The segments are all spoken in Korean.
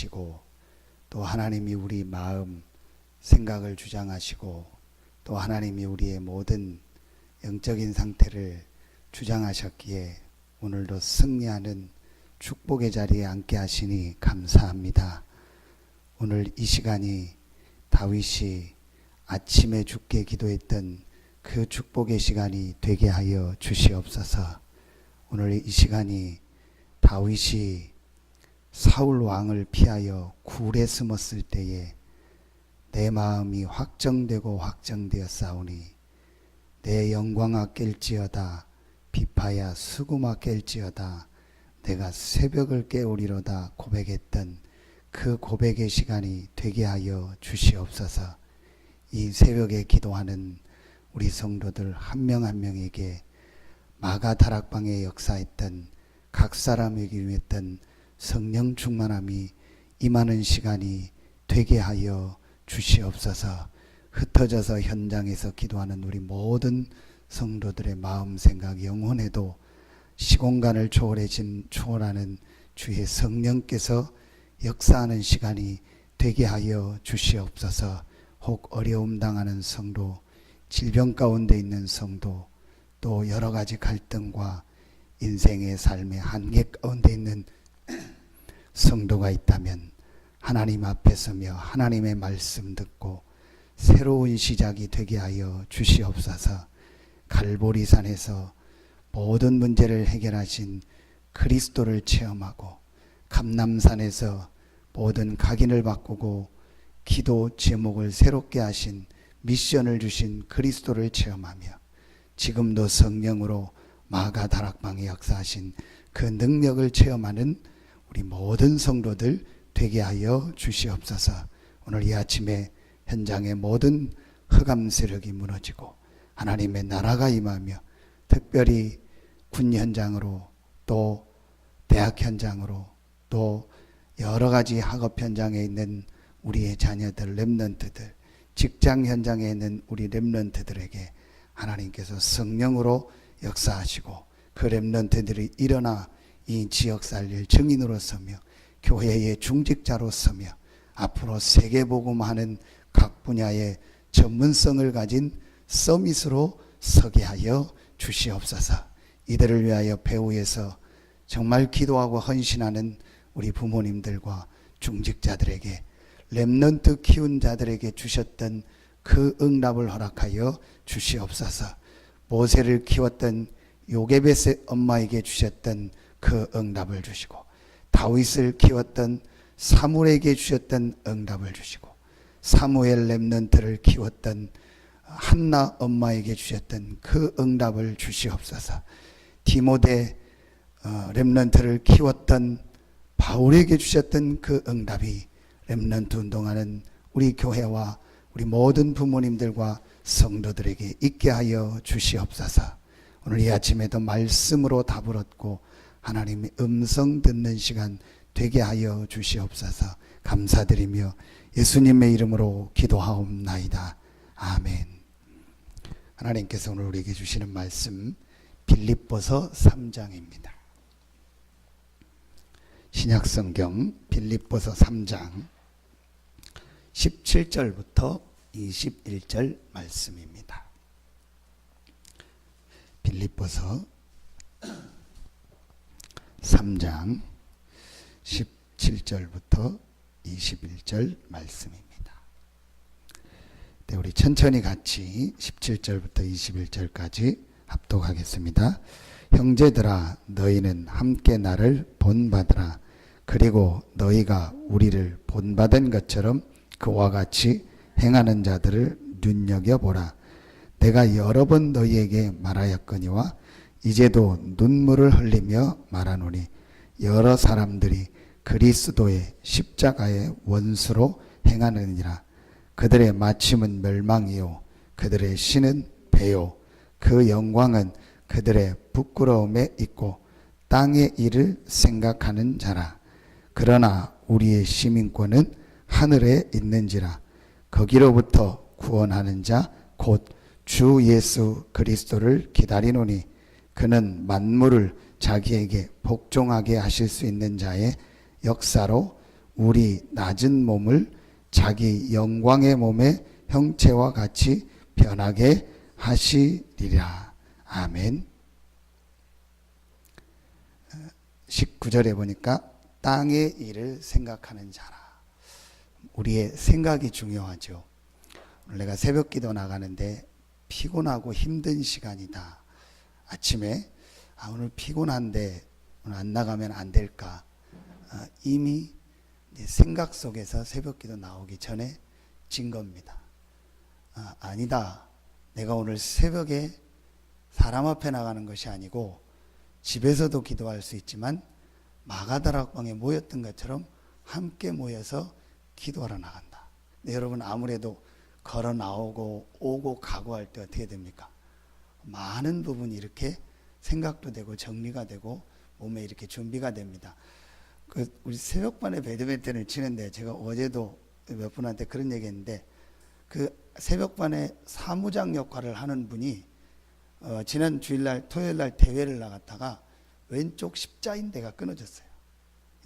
주장하시고 또 하나님이 우리 마음, 생각을 주장하시고 또 하나님이 우리의 모든 영적인 상태를 주장하셨기에 오늘도 승리하는 축복의 자리에 앉게 하시니 감사합니다. 오늘 이 시간이 다윗이 아침에 주께 기도했던 그 축복의 시간이 되게 하여 주시옵소서. 오늘 이 시간이 다윗이 사울 왕을 피하여 굴에 숨었을 때에 내 마음이 확정되고 확정되었사오니 내 영광아 깰지어다 비파야 수구마 깰지어다 내가 새벽을 깨우리로다 고백했던 그 고백의 시간이 되게 하여 주시옵소서. 이 새벽에 기도하는 우리 성도들 한 명 한 명에게 마가 다락방에 역사했던 각 사람에게 임했던 성령 충만함이 임하는 시간이 되게 하여 주시옵소서. 흩어져서 현장에서 기도하는 우리 모든 성도들의 마음, 생각, 영혼에도 시공간을 초월하는 주의 성령께서 역사하는 시간이 되게 하여 주시옵소서. 혹 어려움 당하는 성도, 질병 가운데 있는 성도, 또 여러 가지 갈등과 인생의 삶의 한계 가운데 있는 성도가 있다면 하나님 앞에 서며 하나님의 말씀 듣고 새로운 시작이 되게 하여 주시옵소서. 갈보리산에서 모든 문제를 해결하신 그리스도를 체험하고 감람산에서 모든 각인을 바꾸고 기도 제목을 새롭게 하신 미션을 주신 그리스도를 체험하며 지금도 성령으로 마가 다락방에 역사하신 그 능력을 체험하는 우리 모든 성도들 되게 하여 주시옵소서. 오늘 이 아침에 현장의 모든 흑암 세력이 무너지고 하나님의 나라가 임하며 특별히 군 현장으로 또 대학 현장으로 또 여러 가지 학업 현장에 있는 우리의 자녀들, 렘넌트들, 직장 현장에 있는 우리 렘넌트들에게 하나님께서 성령으로 역사하시고 그 렘넌트들이 일어나 이 지역 살릴 증인으로 서며 교회의 중직자로 서며 앞으로 세계복음하는 각 분야의 전문성을 가진 서밋으로 서게 하여 주시옵소서. 이들을 위하여 배후에서 정말 기도하고 헌신하는 우리 부모님들과 중직자들에게 렘넌트 키운 자들에게 주셨던 그 응답을 허락하여 주시옵소서. 모세를 키웠던 요게벳의 엄마에게 주셨던 그 응답을 주시고 다윗을 키웠던 사무엘에게 주셨던 응답을 주시고 사무엘 렘넌트를 키웠던 한나 엄마에게 주셨던 그 응답을 주시옵소서. 디모데 렘넌트를 키웠던 바울에게 주셨던 그 응답이 렘넌트 운동하는 우리 교회와 우리 모든 부모님들과 성도들에게 있게 하여 주시옵소서. 오늘 이 아침에도 말씀으로 답을 얻고 하나님의 음성 듣는 시간 되게 하여 주시옵소서. 감사드리며 예수님의 이름으로 기도하옵나이다. 아멘. 하나님께서 오늘 우리에게 주시는 말씀 빌립보서 3장입니다. 신약성경 빌립보서 3장 17절부터 21절 말씀입니다. 빌립보서 3장 17절부터 21절 말씀입니다. 네, 우리 천천히 같이 17절부터 21절까지 합독하겠습니다. 형제들아 너희는 함께 나를 본받으라. 그리고 너희가 우리를 본받은 것처럼 그와 같이 행하는 자들을 눈여겨보라. 내가 여러 번 너희에게 말하였거니와 이제도 눈물을 흘리며 말하노니 여러 사람들이 그리스도의 십자가의 원수로 행하느니라. 그들의 마침은 멸망이요 그들의 신은 배요 그 영광은 그들의 부끄러움에 있고 땅의 일을 생각하는 자라. 그러나 우리의 시민권은 하늘에 있는지라. 거기로부터 구원하는 자 곧 주 예수 그리스도를 기다리노니 그는 만물을 자기에게 복종하게 하실 수 있는 자의 역사로 우리 낮은 몸을 자기 영광의 몸의 형체와 같이 변하게 하시리라. 아멘. 19절에 보니까 땅의 일을 생각하는 자라. 우리의 생각이 중요하죠. 오늘 내가 새벽 기도 나가는데 피곤하고 힘든 시간이다. 아침에 오늘 피곤한데 오늘 안 나가면 안 될까? 이미 생각 속에서 새벽 기도 나오기 전에 진 겁니다. 아니다. 내가 오늘 새벽에 사람 앞에 나가는 것이 아니고 집에서도 기도할 수 있지만 마가다락방에 모였던 것처럼 함께 모여서 기도하러 나간다. 근데 여러분 아무래도 걸어 나오고 오고 가고 할 때 어떻게 됩니까? 많은 부분이 이렇게 생각도 되고 정리가 되고 몸에 이렇게 준비가 됩니다. 우리 새벽반에 배드민턴을 치는데 제가 어제도 몇 분한테 그런 얘기 했는데 새벽반에 사무장 역할을 하는 분이 지난 주일날 토요일날 대회를 나갔다가 왼쪽 십자인대가 끊어졌어요.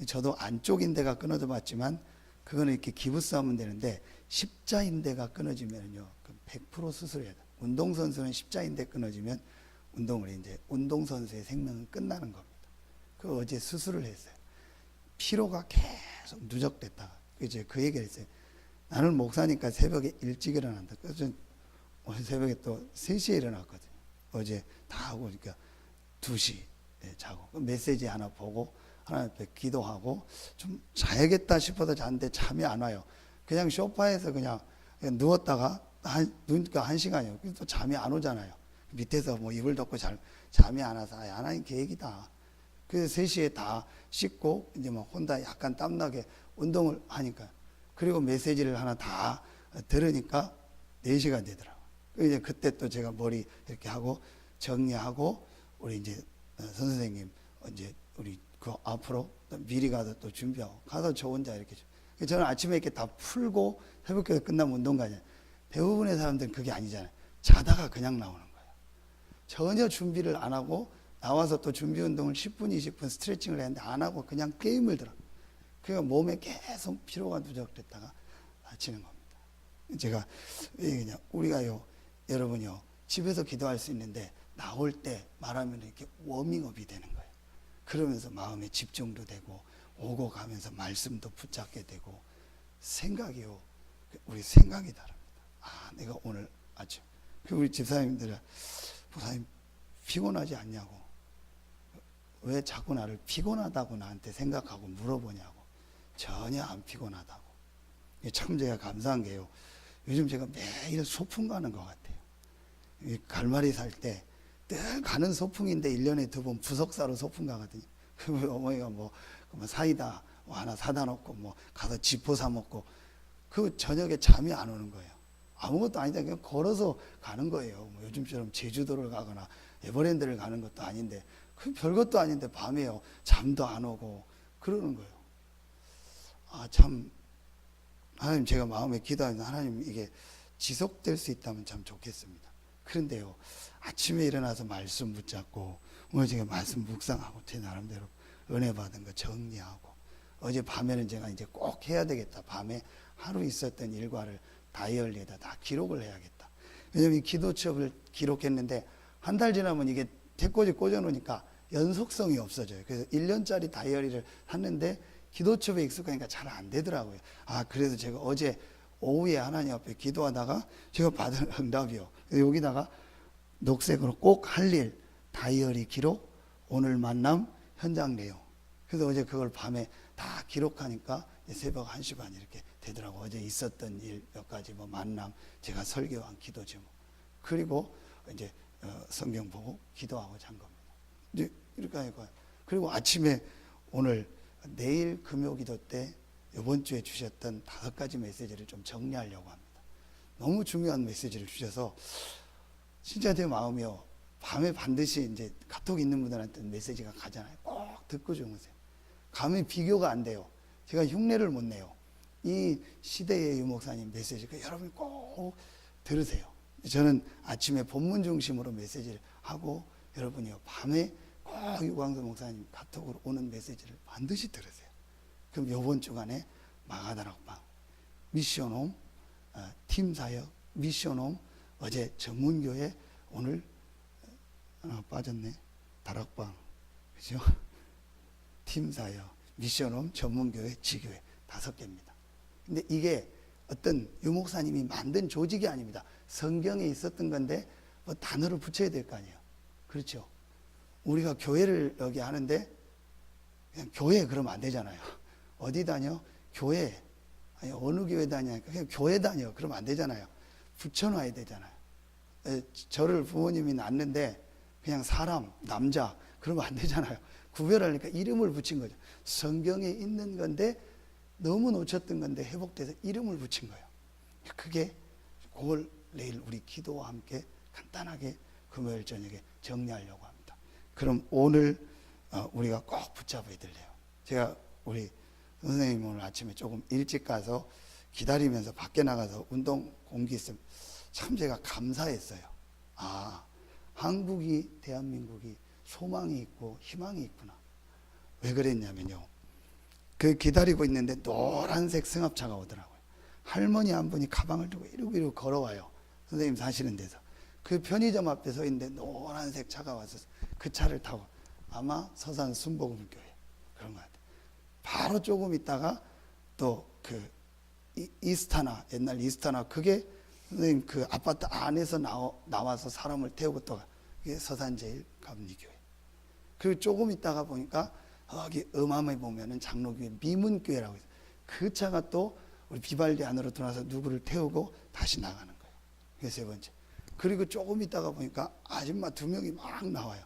저도 안쪽 인대가 끊어져 봤지만 그거는 이렇게 기부싸면 되는데 십자인대가 끊어지면요 100% 수술해야 돼. 운동선수는 십자인대 끊어지면 운동선수의 생명은 끝나는 겁니다. 어제 수술을 했어요. 피로가 계속 누적됐다가 이제 그 얘기를 했어요. 나는 목사니까 새벽에 일찍 일어난다. 그래서 오늘 새벽에 또 3시에 일어났거든요. 어제 다 하고 그러니까 2시에 자고 메시지 하나 보고 하나님 앞에 기도하고 좀 자야겠다 싶어서 잤는데 잠이 안 와요. 그냥 소파에서 그냥 누웠다가 누우니까 1시간이요. 또 잠이 안 오잖아요. 밑에서 뭐 이불 덮고 잠이 안 와서 하나님 계획이다. 그래서 3시에 다 씻고 이제 막 혼자 약간 땀나게 운동을 하니까 그리고 메시지를 하나 다 들으니까 4시가 되더라고요. 이제 그때 또 제가 머리 이렇게 하고 정리하고 우리 이제 선생님 이제 우리 그 앞으로 미리 가서 또 준비하고 가서 저 혼자 이렇게 저는 아침에 이렇게 다 풀고 새벽기도 끝나면 운동 가잖아요. 대부분의 사람들은 그게 아니잖아요. 자다가 그냥 나오는 거예요. 전혀 준비를 안 하고 나와서 또 준비 운동을 10분, 20분 스트레칭을 했는데 안 하고 그냥 게임을 들어. 그러니까 몸에 계속 피로가 누적됐다가 다치는 겁니다. 제가 왜 그냥 우리가요, 여러분요, 집에서 기도할 수 있는데 나올 때 말하면 이렇게 워밍업이 되는 거예요. 그러면서 마음에 집중도 되고 오고 가면서 말씀도 붙잡게 되고 생각이요, 우리 생각이 다릅니다. 내가 오늘 아침 우리 집사님들은 목사님 피곤하지 않냐고, 왜 자꾸 나를 피곤하다고 나한테 생각하고 물어보냐고. 전혀 안 피곤하다고. 참 제가 감사한 게요, 요즘 제가 매일 소풍 가는 것 같아요. 갈마리 살 때 늘 가는 소풍인데 1년에 2번 부석사로 소풍 가거든요. 어머니가 뭐 사이다 하나 사다 놓고 뭐 가서 지포 사 먹고 그 저녁에 잠이 안 오는 거예요. 아무것도 아니다. 그냥 걸어서 가는 거예요. 뭐 요즘처럼 제주도를 가거나 에버랜드를 가는 것도 아닌데 그 별것도 아닌데 밤에요 잠도 안 오고 그러는 거예요. 참 하나님, 제가 마음에 기도하는 하나님, 이게 지속될 수 있다면 참 좋겠습니다. 그런데요, 아침에 일어나서 말씀 붙잡고 오늘 제가 말씀 묵상하고 제 나름대로 은혜 받은 거 정리하고 어제 밤에는 제가 이제 꼭 해야 되겠다. 밤에 하루 있었던 일과를 다이어리에다 다 기록을 해야겠다. 왜냐면 이 기도 취업을 기록했는데 한 달 지나면 이게 책꽂이 꽂아놓으니까 연속성이 없어져요. 그래서 1년짜리 다이어리를 샀는데 기도첩에 익숙하니까 잘 안 되더라고요. 그래서 제가 어제 오후에 하나님 앞에 기도하다가 제가 받은 응답이요, 여기다가 녹색으로 꼭 할 일 다이어리 기록, 오늘 만남 현장 내용. 그래서 어제 그걸 밤에 다 기록하니까 새벽 1시 반 이렇게 되더라고요. 어제 있었던 일 몇 가지, 뭐 만남, 제가 설교한 기도 제목, 그리고 이제 성경 보고 기도하고 잔 겁니다. 이제 이렇게 하니까, 그리고 아침에 오늘 내일 금요 기도 때 이번 주에 주셨던 5가지 메시지를 좀 정리하려고 합니다. 너무 중요한 메시지를 주셔서 진짜 제 마음이요, 밤에 반드시 이제 카톡 있는 분들한테 메시지가 가잖아요. 꼭 듣고 주무세요. 감히 비교가 안 돼요. 제가 흉내를 못 내요. 이 시대의 유목사님 메시지 여러분이 꼭 들으세요. 저는 아침에 본문 중심으로 메시지를 하고 여러분이요, 밤에 꼭 유광수 목사님 카톡으로 오는 메시지를 반드시 들으세요. 그럼 이번 주간에 마가다락방, 미션홈, 팀사역, 미션홈, 어제 전문교회, 오늘 하나 빠졌네. 다락방, 그죠? 팀사역, 미션홈, 전문교회, 지교회 5개입니다. 근데 이게 어떤 유목사님이 만든 조직이 아닙니다. 성경에 있었던 건데 뭐 단어를 붙여야 될 거 아니에요. 그렇죠? 우리가 교회를 여기 하는데 그냥 교회 그러면 안 되잖아요. 어디 다녀? 교회. 아니, 어느 교회 다니니까 그냥 교회 다녀. 그러면 안 되잖아요. 붙여놔야 되잖아요. 저를 부모님이 낳는데 그냥 사람, 남자 그러면 안 되잖아요. 구별하니까 이름을 붙인 거죠. 성경에 있는 건데 너무 놓쳤던 건데 회복돼서 이름을 붙인 거예요. 그게 그걸 내일 우리 기도와 함께 간단하게 금요일 저녁에 정리하려고 합니다. 그럼 오늘 우리가 꼭 붙잡아야 될래요. 제가 우리 선생님 오늘 아침에 조금 일찍 가서 기다리면서 밖에 나가서 운동 공기 있으면 참 제가 감사했어요. 아, 한국이, 대한민국이 소망이 있고 희망이 있구나. 왜 그랬냐면요. 그 기다리고 있는데 노란색 승합차가 오더라고요. 할머니 한 분이 가방을 들고 이러고 걸어와요. 선생님 사시는 데서. 그 편의점 앞에 서 있는데 노란색 차가 와서 그 차를 타고 아마 서산 순복음교회 그런 것 같아요. 바로 조금 있다가 또 그 이스타나, 옛날 이스타나 그게 선생님 그 아파트 안에서 나와서 사람을 태우고 또 그게 서산제일감리교회. 그리고 조금 있다가 보니까 여기 음암에 보면은 장로교회 미문교회라고 있어요. 그 차가 또 우리 비발디 안으로 들어와서 누구를 태우고 다시 나가는 거예요. 그게 세 번째. 그리고 조금 있다가 보니까 아줌마 2명이 막 나와요.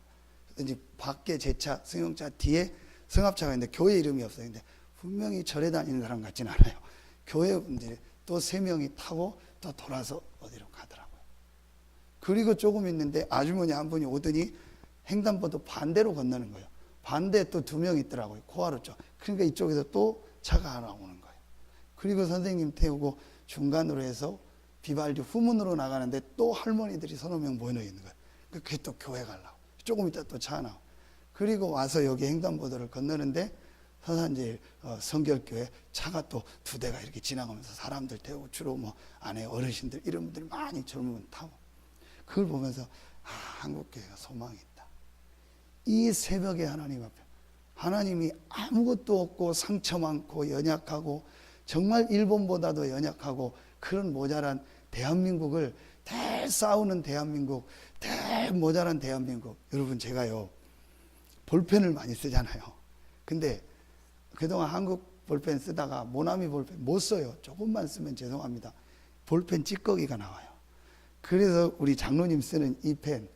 이제 밖에 제 차, 승용차 뒤에 승합차가 있는데 교회 이름이 없어요. 근데 분명히 절에 다니는 사람 같진 않아요. 교회 분들이 또 3명이 타고 또 돌아서 어디로 가더라고요. 그리고 조금 있는데 아주머니 한 분이 오더니 횡단보도 반대로 건너는 거예요. 반대에 또 2명 있더라고요. 코하루 쪽. 그러니까 이쪽에서 또 차가 하나 오는 거예요. 그리고 선생님 태우고 중간으로 해서 비발디 후문으로 나가는데 또 할머니들이 3-4명 모여 있는 거예요. 그게 또 교회 가려고. 조금 있다 또 차 나오고. 그리고 와서 여기 횡단보도를 건너는데 서산제일 성결교회 차가 또 2대가 이렇게 지나가면서 사람들 태우고 주로 뭐 안에 어르신들 이런 분들이 많이 젊은 분 타고. 그걸 보면서 한국교회가 소망이 있다. 이 새벽에 하나님 앞에 하나님이 아무것도 없고 상처 많고 연약하고 정말 일본보다도 연약하고 그런 모자란 대한민국을 대 싸우는 대한민국, 대 모자란 대한민국. 여러분 제가요 볼펜을 많이 쓰잖아요. 근데 그동안 한국 볼펜 쓰다가 모나미 볼펜 못 써요. 조금만 쓰면 죄송합니다. 볼펜 찌꺼기가 나와요. 그래서 우리 장로님 쓰는 이 펜,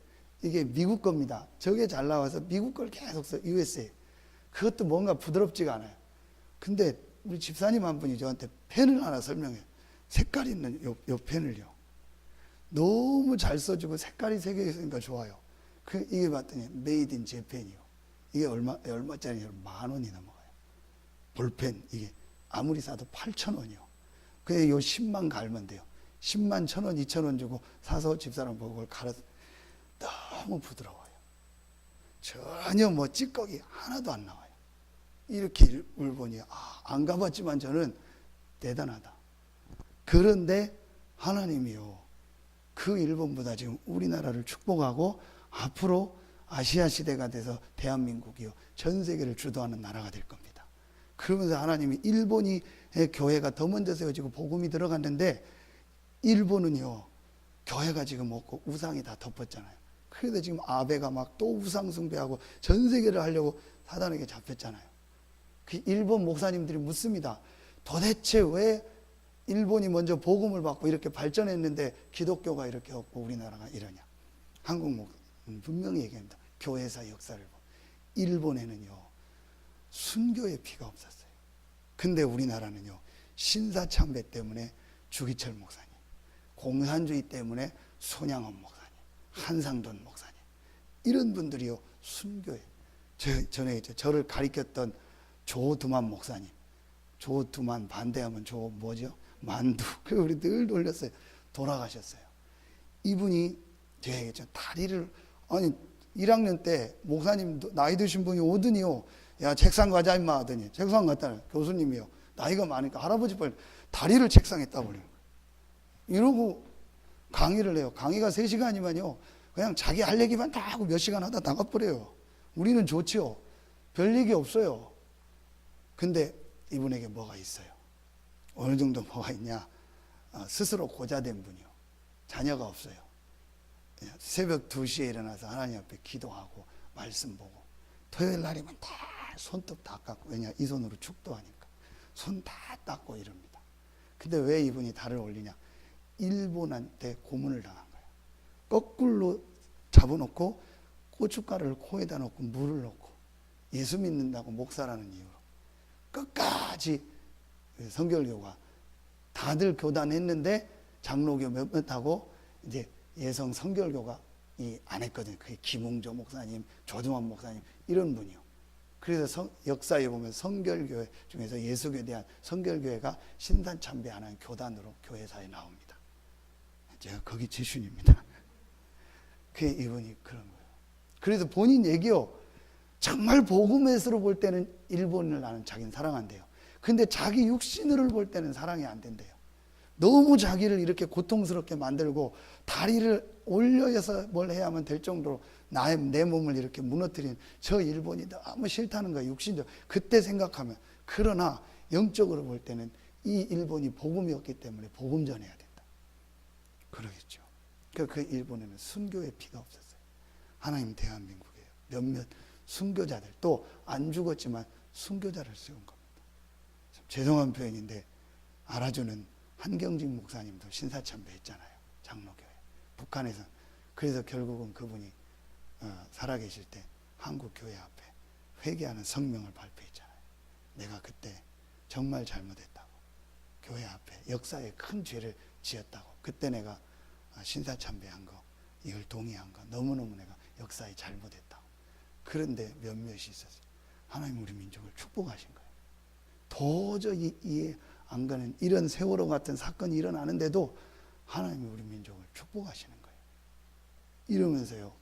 이게 미국 겁니다. 저게 잘 나와서 미국 걸 계속 써, USA. 그것도 뭔가 부드럽지가 않아요. 근데 우리 집사님 한 분이 저한테 펜을 하나 설명해요. 색깔 있는 요 펜을요. 너무 잘 써주고 색깔이 3개 있으니까 좋아요. 이게 봤더니 메이드 인 재팬이요. 이게 얼마짜리냐면 10,000원이 넘어가요. 볼펜 이게 아무리 사도 8,000원이요. 그게 요 10만 갈면 돼요. 10만 1,000원, 2,000원 주고 사서 집사람 보고 그걸 갈아서 너무 부드러워요. 전혀 뭐 찌꺼기 하나도 안 나와요. 이렇게 울보니 안 가봤지만 저는 대단하다. 그런데 하나님이요. 그 일본보다 지금 우리나라를 축복하고 앞으로 아시아 시대가 돼서 대한민국이요. 전 세계를 주도하는 나라가 될 겁니다. 그러면서 하나님이 일본의 교회가 더 먼저 세워지고 복음이 들어갔는데 일본은요. 교회가 지금 없고 우상이 다 덮었잖아요. 그래서 지금 아베가 막 또 우상 숭배하고 전 세계를 하려고 사단에게 잡혔잖아요. 그 일본 목사님들이 묻습니다. 도대체 왜 일본이 먼저 복음을 받고 이렇게 발전했는데 기독교가 이렇게 없고 우리나라가 이러냐. 한국 목사님 분명히 얘기합니다. 교회사 역사를 보면 일본에는요 순교의 피가 없었어요. 근데 우리나라는요 신사참배 때문에 주기철 목사님, 공산주의 때문에 손양원 목사님, 한상돈 목사님 이런 분들이요 순교에 전에 저를 가리켰던 조두만 목사님, 조두만 반대하면 만두. 그리고 우리 늘 놀렸어요. 돌아가셨어요. 이분이 제가 얘기했죠. 다리를, 1학년 때 목사님 나이 드신 분이 오더니요. 야, 책상 가자, 임마 하더니. 책상 갔다는 교수님이요. 나이가 많으니까 할아버지 빨리 다리를 책상에 따버리는 거예요. 이러고 강의를 해요. 강의가 3시간이면요. 그냥 자기 할 얘기만 다 하고 몇 시간 하다 나가버려요. 우리는 좋지요. 별 얘기 없어요. 근데 이분에게 뭐가 있어요? 어느 정도 뭐가 있냐? 스스로 고자된 분이요. 자녀가 없어요. 새벽 2시에 일어나서 하나님 앞에 기도하고 말씀 보고 토요일 날이면 다 손톱 다 깎고, 왜냐 이 손으로 축도하니까 손 다 닦고 이럽니다. 근데 왜 이분이 달을 올리냐? 일본한테 고문을 당한 거예요. 거꾸로 잡아놓고 고춧가루를 코에다 넣고 물을 넣고 예수 믿는다고 목사라는 이유로 끝까지 성결교가 다들 교단했는데 장로교 몇몇 하고 이제 예성 성결교가 안 했거든요. 그게 김웅조 목사님, 조중환 목사님 이런 분이요. 그래서 역사에 보면 성결교회 중에서 예수교에 대한 성결교회가 신단참배하는 교단으로 교회사에 나옵니다. 제가 거기 지순입니다. 그게 이분이 그런 거예요. 그래서 본인 얘기요. 정말 복음에서로 볼 때는 일본을 나는 자기는 사랑한대요. 근데 자기 육신으로 볼 때는 사랑이 안 된대요. 너무 자기를 이렇게 고통스럽게 만들고 다리를 올려서 뭘 해야만 될 정도로 내 몸을 이렇게 무너뜨린 저 일본이 너무 싫다는 거예요. 육신적. 그때 생각하면. 그러나 영적으로 볼 때는 이 일본이 복음이었기 때문에 복음 전해야 된다. 그러겠죠. 그 일본에는 순교의 피가 없었어요. 하나님 대한민국이에요. 몇몇 순교자들, 또 안 죽었지만 순교자를 세운 겁니다. 참 죄송한 표현인데 알아주는 한경직 목사님도 신사참배 했잖아요. 장로교회. 북한에서. 그래서 결국은 그분이 살아계실 때 한국교회 앞에 회개하는 성명을 발표했잖아요. 내가 그때 정말 잘못했다고. 교회 앞에 역사에 큰 죄를 지었다고. 그때 내가 신사참배한 거, 이걸 동의한 거, 너무너무 내가 역사에 잘못했다고. 그런데 몇몇이 있었어요. 하나님 우리 민족을 축복하신 거예요. 도저히 이해 안 가는 이런 세월호 같은 사건이 일어나는데도 하나님이 우리 민족을 축복하시는 거예요. 이러면서요.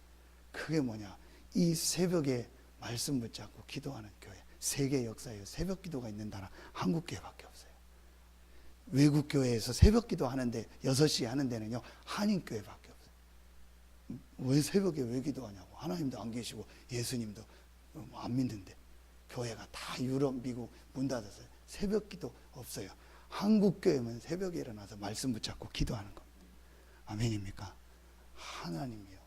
그게 뭐냐? 이 새벽에 말씀 붙잡고 기도하는 교회. 세계 역사에 새벽 기도가 있는 나라 한국교회밖에 없어요. 외국 교회에서 새벽 기도 하는데 6시에 하는 데는요. 한인교회밖에 없어요. 왜 새벽에 왜 기도하냐고. 하나님도 안 계시고 예수님도 안 믿는데 교회가 다 유럽, 미국 문 닫았어요. 새벽 기도 없어요. 한국교회만 새벽에 일어나서 말씀 붙잡고 기도하는 겁니다. 아멘입니까? 하나님이요.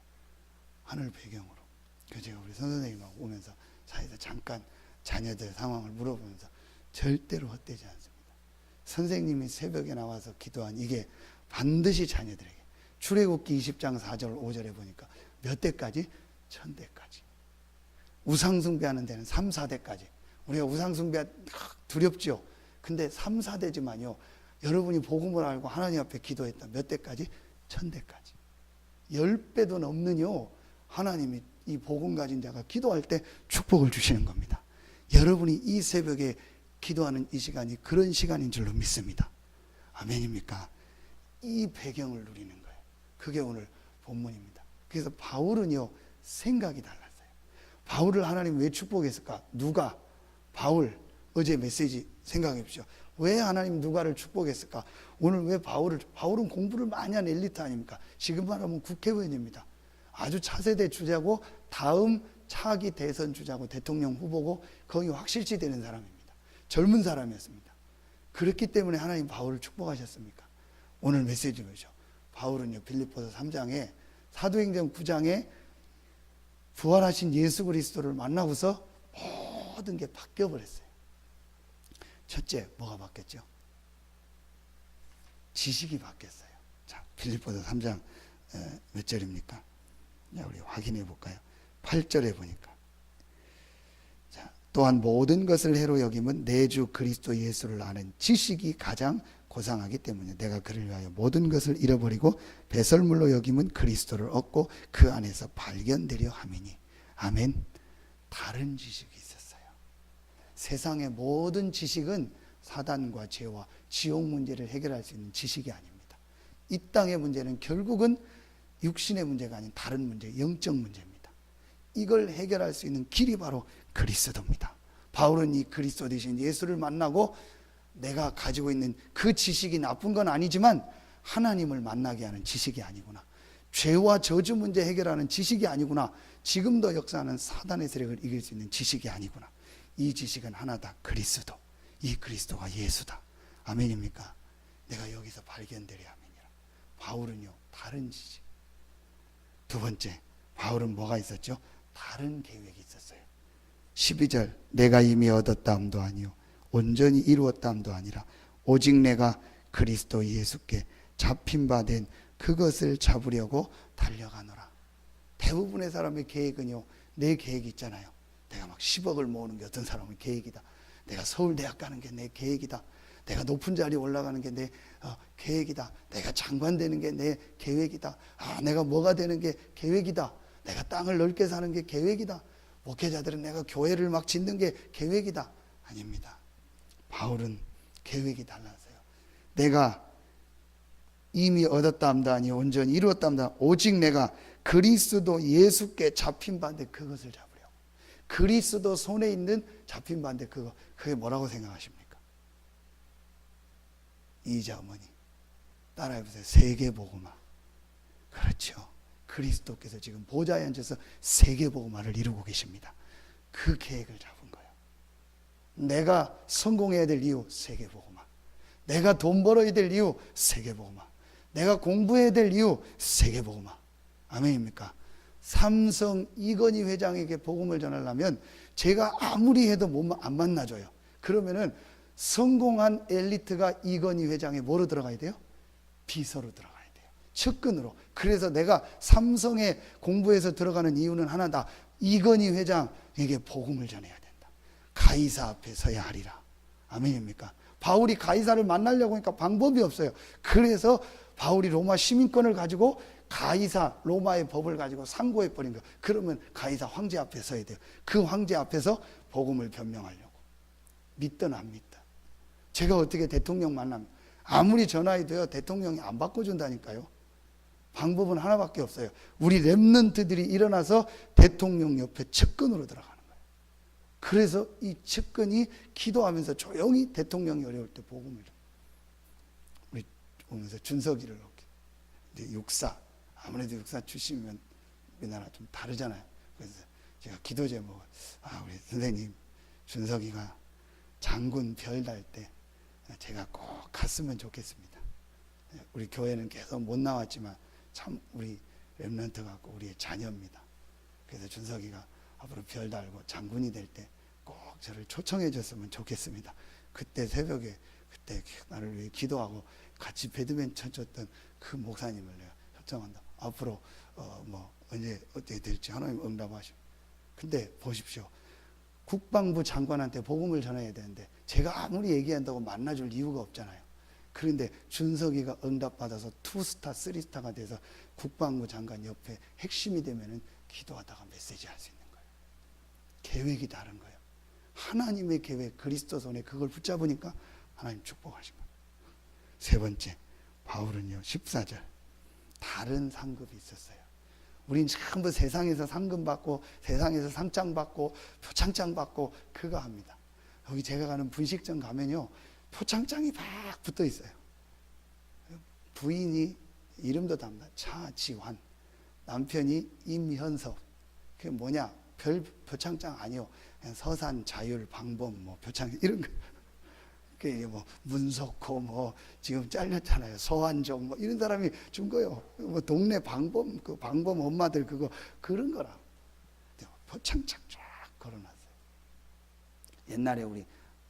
하늘 배경으로. 그 제가 우리 선생님하고 오면서 사이에서 잠깐 자녀들 상황을 물어보면서 절대로 헛되지 않습니다. 선생님이 새벽에 나와서 기도한 이게 반드시 자녀들에게. 출애굽기 20장 4절 5절에 보니까 몇 대까지? 1000대까지. 우상숭배하는 데는 3, 4대까지. 우리가 우상숭배 두렵죠. 근데 3, 4대지만요. 여러분이 복음을 알고 하나님 앞에 기도했다. 몇 대까지? 1000대까지. 10배도 넘는요. 하나님이 이 복음 가진 자가 기도할 때 축복을 주시는 겁니다. 여러분이 이 새벽에 기도하는 이 시간이 그런 시간인 줄로 믿습니다. 아멘입니까? 이 배경을 누리는 거예요. 그게 오늘 본문입니다. 그래서 바울은요. 생각이 달랐어요. 바울을 하나님 왜 축복했을까? 누가? 바울. 어제 메시지 생각해 보십시오. 왜 하나님 누가를 축복했을까? 오늘 왜 바울은 공부를 많이 한 엘리트 아닙니까? 지금 말하면 국회의원입니다. 아주 차세대 주자고 다음 차기 대선 주자고 대통령 후보고 거의 확실시 되는 사람입니다. 젊은 사람이었습니다. 그렇기 때문에 하나님 바울을 축복하셨습니까? 오늘 메시지 보죠. 바울은요. 빌립보서 3장에 사도행전 9장에 부활하신 예수 그리스도를 만나고서 모든 게 바뀌어버렸어요. 첫째, 뭐가 바뀌었죠? 지식이 바뀌었어요. 자, 빌립보서 3장 몇 절입니까? 자, 우리 확인해 볼까요? 8절에 보니까. 자, 또한 모든 것을 해로 여김은 내 주 그리스도 예수를 아는 지식이 가장 고상하기 때문에 내가 그를 위하여 모든 것을 잃어버리고 배설물로 여김은 그리스도를 얻고 그 안에서 발견되려 함이니. 아멘. 다른 지식이 있었어요. 세상의 모든 지식은 사단과 죄와 지옥 문제를 해결할 수 있는 지식이 아닙니다. 이 땅의 문제는 결국은 육신의 문제가 아닌 다른 문제, 영적 문제입니다. 이걸 해결할 수 있는 길이 바로 그리스도입니다. 바울은 이 그리스도 되신 예수를 만나고 내가 가지고 있는 그 지식이 나쁜 건 아니지만 하나님을 만나게 하는 지식이 아니구나. 죄와 저주 문제 해결하는 지식이 아니구나. 지금도 역사하는 사단의 세력을 이길 수 있는 지식이 아니구나. 이 지식은 하나다. 그리스도. 이 그리스도가 예수다. 아멘입니까? 내가 여기서 발견되려 아멘이라. 바울은요, 다른 지식. 두 번째, 바울은 뭐가 있었죠? 다른 계획이 있었어요. 12절, 내가 이미 얻었다함도 아니요 온전히 이루었다함도 아니라 오직 내가 그리스도 예수께 잡힌 바 된 그것을 잡으려고 달려가노라. 대부분의 사람의 계획은요, 내 계획이 있잖아요. 내가 막 10억을 모으는 게 어떤 사람의 계획이다. 내가 서울대학 가는 게 내 계획이다. 내가 높은 자리에 올라가는 게 내 계획이다. 내가 장관 되는 게 내 계획이다. 내가 뭐가 되는 게 계획이다. 내가 땅을 넓게 사는 게 계획이다. 목회자들은 내가 교회를 막 짓는 게 계획이다. 아닙니다. 바울은 계획이 달랐어요. 내가 이미 얻었다함도 아니 온전히 이루었다함도 오직 내가 그리스도 예수께 잡힌 바인데 그것을 잡으려고. 그리스도 손에 있는 잡힌 바인데 그게 뭐라고 생각하십니까? 이자 어머니 따라해보세요. 세계복음화. 그렇죠. 그리스도께서 지금 보좌에 앉아서 세계복음화를 이루고 계십니다. 그 계획을 잡은 거예요. 내가 성공해야 될 이유 세계복음화. 내가 돈 벌어야 될 이유 세계복음화. 내가 공부해야 될 이유 세계복음화. 아멘입니까? 삼성 이건희 회장에게 복음을 전하려면 제가 아무리 해도 안 만나줘요. 그러면은 성공한 엘리트가 이건희 회장에 뭐로 들어가야 돼요? 비서로 들어가야 돼요. 측근으로. 그래서 내가 삼성에 공부해서 들어가는 이유는 하나다. 이건희 회장에게 복음을 전해야 된다. 가이사 앞에 서야 하리라. 아멘입니까? 바울이 가이사를 만나려고 하니까 방법이 없어요. 그래서 바울이 로마 시민권을 가지고 가이사 로마의 법을 가지고 상고해 버린 거예요. 그러면 가이사 황제 앞에 서야 돼요. 그 황제 앞에서 복음을 변명하려고. 믿든 안 믿든. 제가 어떻게 대통령 만나면 아무리 전화해도요, 대통령이 안 바꿔준다니까요. 방법은 하나밖에 없어요. 우리 렘넌트들이 일어나서 대통령 옆에 측근으로 들어가는 거예요. 그래서 이 측근이 기도하면서 조용히 대통령이 어려울 때 복음을 우리 보면서 준석이를 이렇게 육사, 아무래도 육사 출신이면 우리나라 좀 다르잖아요. 그래서 제가 기도 제목을 우리 선생님 준석이가 장군 별 달 때 제가 꼭 갔으면 좋겠습니다. 우리 교회는 계속 못 나왔지만 참 우리 렘넌트 같고 우리의 자녀입니다. 그래서 준석이가 앞으로 별 달고 장군이 될 때 꼭 저를 초청해 줬으면 좋겠습니다. 그때 새벽에 그때 나를 위해 기도하고 같이 배드민턴 쳤던 그 목사님을 내가 협정한다. 앞으로 뭐 언제 어떻게 될지 하나님 응답하시오. 근데 보십시오. 국방부 장관한테 복음을 전해야 되는데 제가 아무리 얘기한다고 만나줄 이유가 없잖아요. 그런데 준석이가 응답받아서 2스타, 3스타가 돼서 국방부 장관 옆에 핵심이 되면은 기도하다가 메시지 할 수 있는 거예요. 계획이 다른 거예요. 하나님의 계획, 그리스도 손에 그걸 붙잡으니까 하나님 축복하신 거예요. 세 번째, 바울은요, 14절. 다른 상급이 있었어요. 우린 전부 세상에서 상금 받고 세상에서 상장 받고 표창장 받고 그거 합니다. 여기 제가 가는 분식점 가면요, 표창장이 막 붙어 있어요. 부인이 이름도 담다. 차지환. 남편이 임현석. 그게 뭐냐? 별 표창장 아니요. 그냥 서산, 자율, 방범, 뭐 표창 이런 거. 그게 뭐 문석호, 뭐 지금 잘렸잖아요. 소환종, 뭐 이런 사람이 준 거요. 뭐 동네 방범, 그 방범 엄마들 그거 그런 거라. 표창장 쫙 걸어놨어요. 옛날에 우리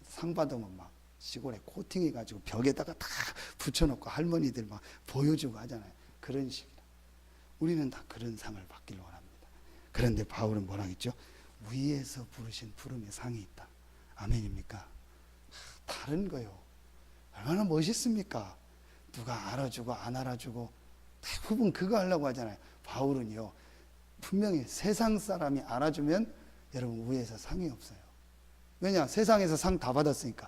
상 받으면 막 시골에 코팅해가지고 벽에다가 다 붙여놓고 할머니들 막 보여주고 하잖아요. 그런 식이라. 우리는 다 그런 상을 받기를 원합니다. 그런데 바울은 뭐라 했죠? 위에서 부르신 부름의 상이 있다. 아멘입니까? 다른 거요. 얼마나 멋있습니까? 누가 알아주고 안 알아주고 대부분 그거 하려고 하잖아요. 바울은요, 분명히 세상 사람이 알아주면 여러분 위에서 상이 없어요. 왜냐? 세상에서 상 다 받았으니까.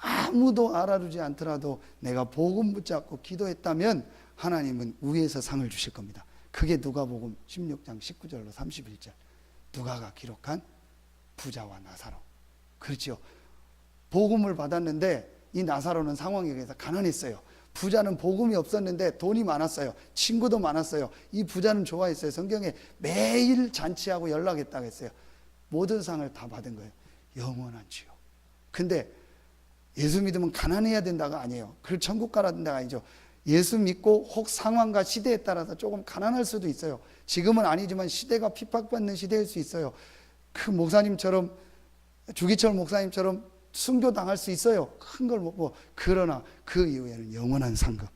아무도 알아주지 않더라도 내가 복음 붙잡고 기도했다면 하나님은 위에서 상을 주실 겁니다. 그게 누가복음 16장 19절로 31절. 누가가 기록한 부자와 나사로. 그렇죠. 복음을 받았는데 이 나사로는 상황에 의해서 가난했어요. 부자는 복음이 없었는데 돈이 많았어요. 친구도 많았어요. 이 부자는 좋아했어요. 성경에 매일 잔치하고 연락했다고 했어요. 모든 상을 다 받은 거예요. 영원한 지옥. 근데 예수 믿으면 가난해야 된다가 아니에요. 그리고 천국 가야 된다가 아니죠. 예수 믿고 혹 상황과 시대에 따라서 조금 가난할 수도 있어요. 지금은 아니지만 시대가 핍박받는 시대일 수 있어요. 그 목사님처럼, 주기철 목사님처럼 순교당할 수 있어요. 큰 걸 먹고. 그러나 그 이후에는 영원한 상급.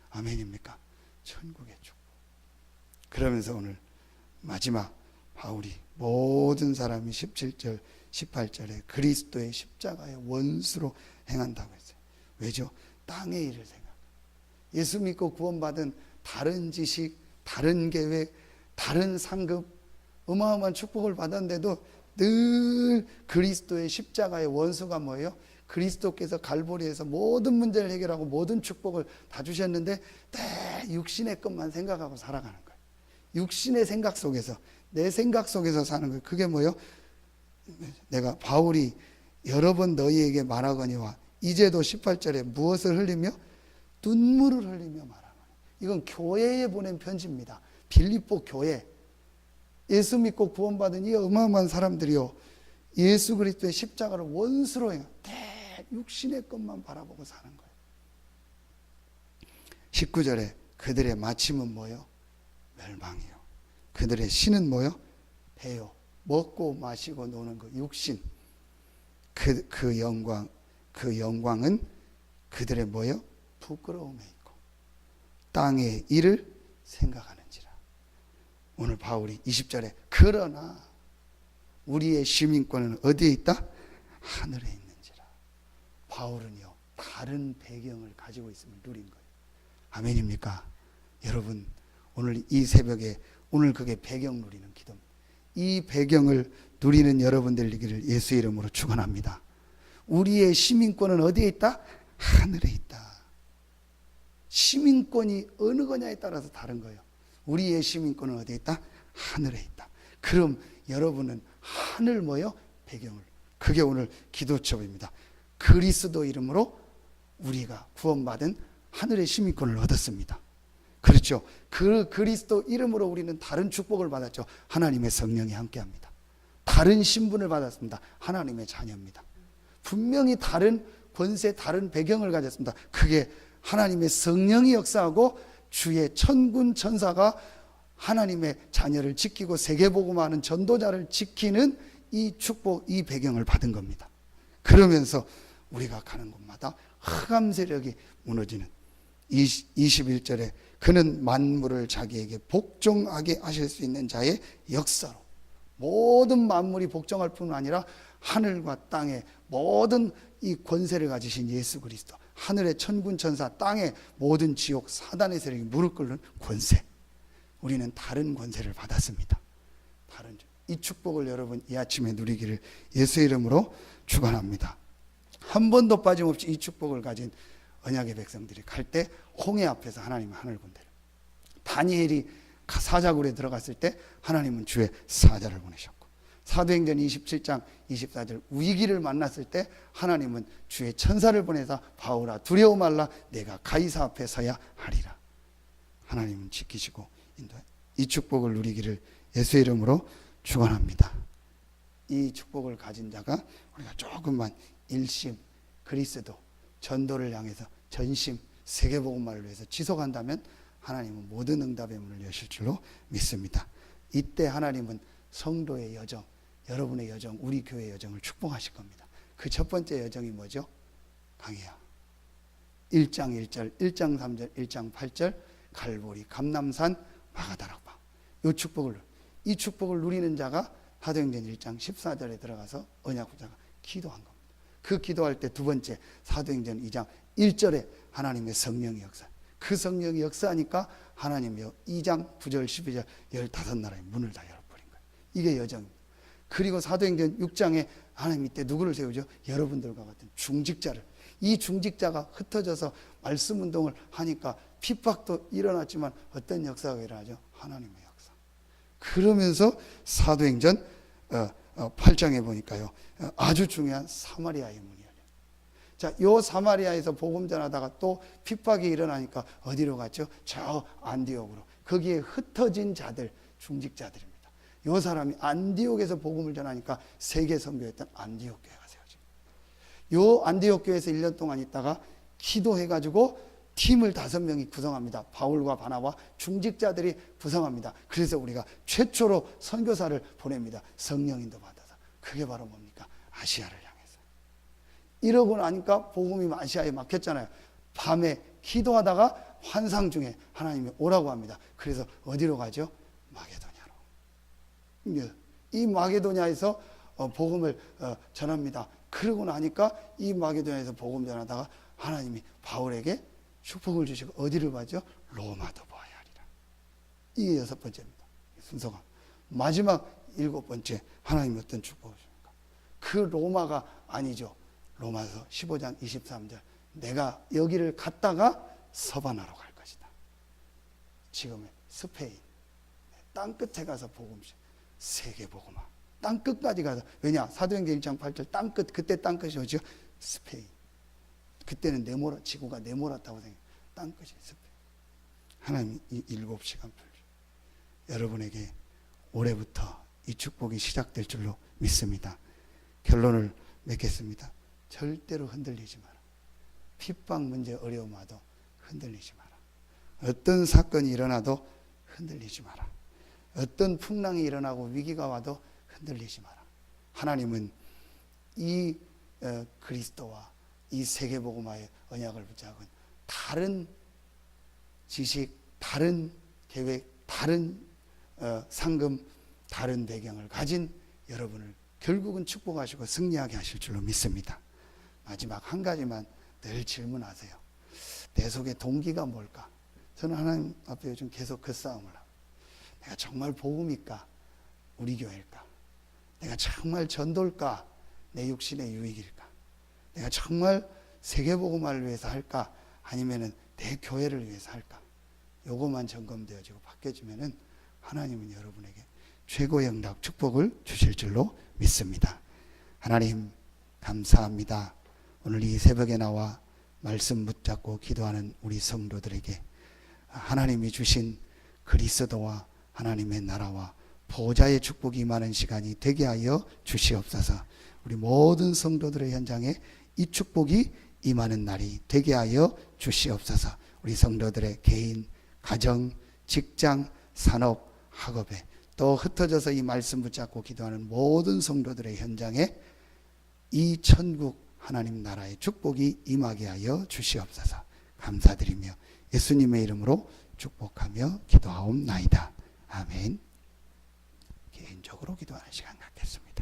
아멘입니까? 천국의 축복. 그러면서 오늘 마지막 바울이 모든 사람이 17절 18절에 그리스도의 십자가의 원수로 행한다고 했어요. 왜죠? 땅의 일을 생각. 예수 믿고 구원받은 다른 지식, 다른 계획, 다른 상급, 어마어마한 축복을 받았는데도 늘 그리스도의 십자가의 원수가 뭐예요? 그리스도께서 갈보리에서 모든 문제를 해결하고 모든 축복을 다 주셨는데 늘 육신의 것만 생각하고 살아가는 거예요. 육신의 생각 속에서, 내 생각 속에서 사는 거예요. 그게 뭐예요? 내가 바울이 여러 번 너희에게 말하거니와 이제도 18절에 무엇을 흘리며? 눈물을 흘리며 말하노니. 이건 교회에 보낸 편지입니다. 빌립보 교회. 예수 믿고 구원받은 이 어마어마한 사람들이요, 예수 그리스도의 십자가를 원수로 행한 육신의 것만 바라보고 사는 거예요. 19절에 그들의 마침은 뭐요? 멸망이요. 그들의 신은 뭐요? 배요. 먹고 마시고 노는 그 육신. 그 영광은 그들의 뭐요? 부끄러움에 있고 땅의 일을 생각하는지라. 오늘 바울이 20절에 그러나 우리의 시민권은 어디에 있다? 하늘에 있는지라. 바울은요, 다른 배경을 가지고 있음을 누린 거예요. 아멘입니까? 여러분, 오늘 이 새벽에 오늘 그게 배경 누리는 기도입니다. 이 배경을 누리는 여러분들 되기를 예수 이름으로 축원합니다. 우리의 시민권은 어디에 있다? 하늘에 있다. 시민권이 어느 거냐에 따라서 다른 거예요. 우리의 시민권은 어디에 있다? 하늘에 있다. 그럼 여러분은 하늘 뭐요? 배경을. 그게 오늘 기도첩입니다. 그리스도 이름으로 우리가 구원받은 하늘의 시민권을 얻었습니다. 그렇죠. 그 그리스도 이름으로 우리는 다른 축복을 받았죠. 하나님의 성령이 함께합니다. 다른 신분을 받았습니다. 하나님의 자녀입니다. 분명히 다른 권세, 다른 배경을 가졌습니다. 그게 하나님의 성령이 역사하고 주의 천군 천사가 하나님의 자녀를 지키고 세계복음하는 전도자를 지키는 이 축복, 이 배경을 받은 겁니다. 그러면서 우리가 가는 곳마다 흑암 세력이 무너지는 21절에 그는 만물을 자기에게 복종하게 하실 수 있는 자의 역사로 모든 만물이 복종할 뿐만 아니라 하늘과 땅의 모든 이 권세를 가지신 예수 그리스도, 하늘의 천군 천사, 땅의 모든 지옥 사단의 세력이 무릎 꿇는 권세, 우리는 다른 권세를 받았습니다. 이 축복을 여러분 이 아침에 누리기를 예수 이름으로 축원합니다. 한 번도 빠짐없이 이 축복을 가진 언약의 백성들이 갈 때 홍해 앞에서 하나님은 하늘 군대를, 다니엘이 사자굴에 들어갔을 때 하나님은 주의 사자를 보내셨고, 사도행전 27장 24절 위기를 만났을 때 하나님은 주의 천사를 보내서 바울아 두려워 말라 내가 가이사 앞에 서야 하리라. 하나님은 지키시고 인도해. 이 축복을 누리기를 예수 이름으로 축원합니다. 이 축복을 가진 자가 우리가 조금만 일심 그리스도 전도를 향해서 전심 세계복음화를 위해서 지속한다면 하나님은 모든 응답의 문을 여실 줄로 믿습니다. 이때 하나님은 성도의 여정, 여러분의 여정, 우리 교회의 여정을 축복하실 겁니다. 그 첫 번째 여정이 뭐죠? 강해야 1장 1절, 1장 3절, 1장 8절 갈보리, 감람산, 마가다락방. 이 축복을 누리는 자가 사도행전 1장 14절에 들어가서 언약구자가 기도한 겁니다. 그 기도할 때 두 번째 사도행전 2장 1절에 하나님의 성령의 역사. 그 성령이 역사하니까 하나님이 2장 9절 12절 15나라의 문을 다 열어버린 거예요. 이게 여정입니다. 그리고 사도행전 6장에 하나님 이때 누구를 세우죠? 여러분들과 같은 중직자를. 이 중직자가 흩어져서 말씀 운동을 하니까 핍박도 일어났지만 어떤 역사가 일어나죠? 하나님의 역사. 그러면서 사도행전 8장에 보니까요, 아주 중요한 사마리아의 문이 열려요. 자, 요 사마리아에서 복음 전하다가 또 핍박이 일어나니까 어디로 갔죠? 저 안디옥으로. 거기에 흩어진 자들, 중직자들입니다. 요 사람이 안디옥에서 복음을 전하니까 세계 선교했던 안디옥 교회가 세워집니다. 요 안디옥 교회에서 1년 동안 있다가 기도해가지고 팀을 5명이 구성합니다. 바울과 바나바 중직자들이 구성합니다. 그래서 우리가 최초로 선교사를 보냅니다. 성령인도 받아서. 그게 바로 뭡니까? 아시아를 향해서. 이러고 나니까 복음이 아시아에 막혔잖아요. 밤에 기도하다가 환상 중에 하나님이 오라고 합니다. 그래서 어디로 가죠? 마게도냐로. 이 마게도냐에서 복음을 전합니다. 그러고 나니까 이 마게도냐에서 복음 전하다가 하나님이 바울에게 축복을 주시고 어디를 가죠? 로마도 보아야 하리라. 이게 6번째입니다. 순서가. 마지막 7번째 하나님이 어떤 축복을 주십니까? 그 로마가 아니죠. 로마서 15장 23절 내가 여기를 갔다가 서바나로 갈 것이다. 지금의 스페인 땅끝에 가서 복음시 세계 복음화 땅끝까지 가서 왜냐 사도행전 1장 8절 땅끝 그때 땅끝이 어디죠? 스페인. 그때는 지구가 네모났다고 생각해요. 땅끝이 스페인. 하나님 이 7시간 풀죠. 여러분에게 올해부터 이 축복이 시작될 줄로 믿습니다. 결론을 맺겠습니다. 절대로 흔들리지 마라. 핍박 문제 어려움 와도 흔들리지 마라. 어떤 사건이 일어나도 흔들리지 마라. 어떤 풍랑이 일어나고 위기가 와도 흔들리지 마라. 하나님은 이 그리스도와 이 세계복음화의 언약을 붙잡은 다른 지식, 다른 계획, 다른 상금, 다른 배경을 가진 여러분을 결국은 축복하시고 승리하게 하실 줄로 믿습니다. 마지막 한 가지만 늘 질문하세요. 내 속의 동기가 뭘까? 저는 하나님 앞에 요즘 계속 그 싸움을 하고 내가 정말 복음일까? 우리 교회일까? 내가 정말 전도일까? 내 육신의 유익일까? 내가 정말 세계복음화를 위해서 할까? 아니면은 내 교회를 위해서 할까? 요것만 점검되어지고 바뀌어지면은 하나님은 여러분에게 최고의 응답 축복을 주실 줄로 믿습니다. 하나님 감사합니다. 오늘 이 새벽에 나와 말씀 붙잡고 기도하는 우리 성도들에게 하나님이 주신 그리스도와 하나님의 나라와 보좌의 축복이 임하는 시간이 되게 하여 주시옵소서. 우리 모든 성도들의 현장에 이 축복이 임하는 날이 되게 하여 주시옵소서. 우리 성도들의 개인, 가정, 직장, 산업, 학업에 또 흩어져서 이 말씀 붙잡고 기도하는 모든 성도들의 현장에 이 천국 하나님 나라의 축복이 임하게 하여 주시옵소서. 감사드리며 예수님의 이름으로 축복하며 기도하옵나이다. 아멘. 개인적으로 기도하는 시간 갖겠습니다.